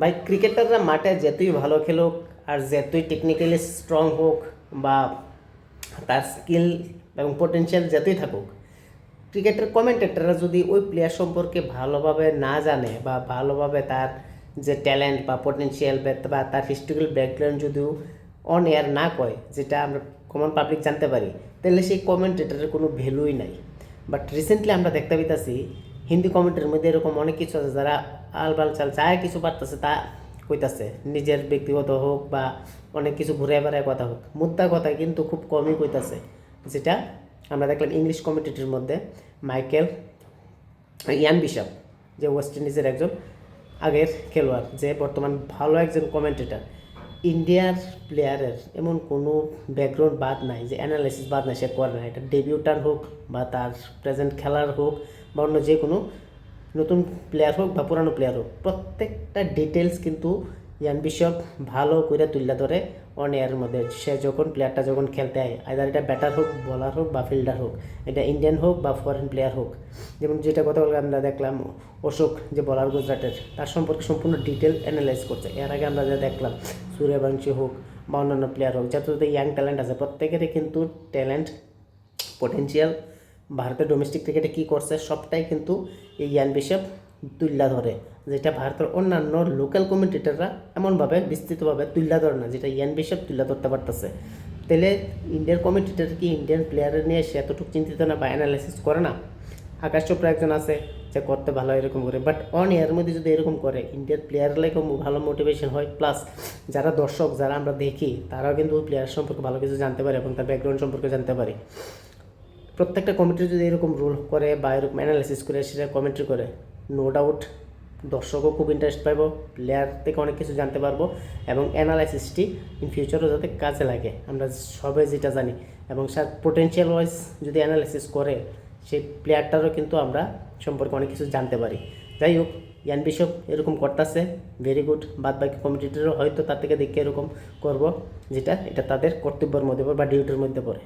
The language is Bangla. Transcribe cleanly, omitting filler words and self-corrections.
ভাই ক্রিকেটাররা মাঠে যতই ভালো খেলুক আর যতই টেকনিক্যালি স্ট্রং হোক বা তার স্কিল এবং পোটেনশিয়াল যতই থাকুক, ক্রিকেটের কমেন্টেটররা যদি ওই প্লেয়ার সম্পর্কে ভালোভাবে না জানে বা ভালোভাবে তার যে ট্যালেন্ট বা পোটেনশিয়াল বা তার হিস্টোরিক্যাল ব্যাকগ্রাউন্ড যদিও অন এয়ার না কয়, যেটা আমরা কমন পাবলিক জানতে পারি, তাহলে সেই কমেন্টেটরের কোনো ভ্যালুই নাই। বাট রিসেন্টলি আমরা দেখতে পাইতেছি হিন্দি কমেন্টের মধ্যে এরকম অনেক কিছু আছে যারা আলবাল চাল যা কিছু পারতেছে তা কইতাছে, নিজের ব্যক্তিগত হোক বা অনেক কিছু ঘুরে বেড়ায় কথা হোক, মুদ্রা কথা কিন্তু খুব কমই কইতাছে। যেটা আমরা দেখলাম ইংলিশ কমেন্টেটরের মধ্যে মাইকেল ইয়ান বিশপ, যে ওয়েস্ট ইন্ডিজের একজন আগের খেলোয়াড়, যে বর্তমান ভালো একজন কমেন্টেটর। ইন্ডিয়ার প্লেয়ারের এমন কোনো ব্যাকগ্রাউন্ড বাদ নাই, যে অ্যানালাইসিস বাদ নাই সে করে না, এটা ডেবিউটার হোক বা তার প্রেজেন্ট খেলার হোক বা অন্য যে কোনো নতুন প্লেয়ার হোক বা পুরানো প্লেয়ার হোক, প্রত্যেকটা ডিটেলস কিন্তু ইয়ান বিশপ ভালো করে তুলে ধরে অন এয়ারের মধ্যে। সে যখন প্লেয়ারটা যখন খেলতে হয়, আইদার এটা ব্যাটার হোক, বলার হোক বা ফিল্ডার হোক, এটা ইন্ডিয়ান হোক বা ফরেন প্লেয়ার হোক। যেমন যেটা কথা বলে আমরা দেখলাম অশোক, যে বলার গুজরাটের, তার সম্পর্কে সম্পূর্ণ ডিটেল অ্যানালাইজ করছে। এর আগে আমরা যা দেখলাম সূর্যবংশী হোক বা অন্যান্য প্লেয়ার হোক, যত ইয়াং ট্যালেন্ট আছে প্রত্যেকেরই কিন্তু ট্যালেন্ট পোটেনশিয়াল ভারতের ডোমেস্টিক ক্রিকেটে কী করছে সবটাই কিন্তু এই ইয়ান বিশপ তুল্লা ধরে, যেটা ভারতের অন্যান্য লোকাল কমেন্টেটররা এমনভাবে বিস্তৃতভাবে তুল্লা ধরে না, যেটা ইয়ান বিশপ তুল্লা ধরতে পারতেছে। তাহলে ইন্ডিয়ার কমেন্টেটর কি ইন্ডিয়ান প্লেয়ারের নিয়ে সে এতটুকু চিন্তিত না বা অ্যানালাইসিস করে না? আকাশ চোপড়া একজন আছে যে করতে ভালো এরকম করে, বাট অন এয়ার মধ্যে যদি এরকম করে ইন্ডিয়ার প্লেয়াররাও ভালো মোটিভেশন হয়, প্লাস যারা দর্শক যারা আমরা দেখি তারাও কিন্তু ওই প্লেয়ার সম্পর্কে ভালো কিছু জানতে পারে এবং তার ব্যাকগ্রাউন্ড সম্পর্কে জানতে পারে। প্রত্যেকটা কমিটি যদি এরকম রুল করে বা এরকম অ্যানালাইসিস করে সেটা কমেন্ট্রি করে, নো ডাউট দর্শকও খুব ইন্টারেস্ট পাইব, প্লেয়ার থেকে অনেক কিছু জানতে পারবো এবং অ্যানালাইসিসটি ইন ফিউচারও যাতে কাজে লাগে, আমরা সবাই যেটা জানি। এবং স্যার পোটেনশিয়াল ওয়াইজ যদি অ্যানালাইসিস করে সেই প্লেয়ারটারও কিন্তু আমরা সম্পর্কে অনেক কিছু জানতে পারি। যাই হোক, ইয়ান বিশপ এরকম করতেছে, ভেরি গুড। বাদ বাকি কমিটিরও হয়তো তার থেকে দেখে এরকম করব, যেটা এটা তাদের কর্তব্যের মধ্যে পড়ে বা ডিউটির মধ্যে পড়ে।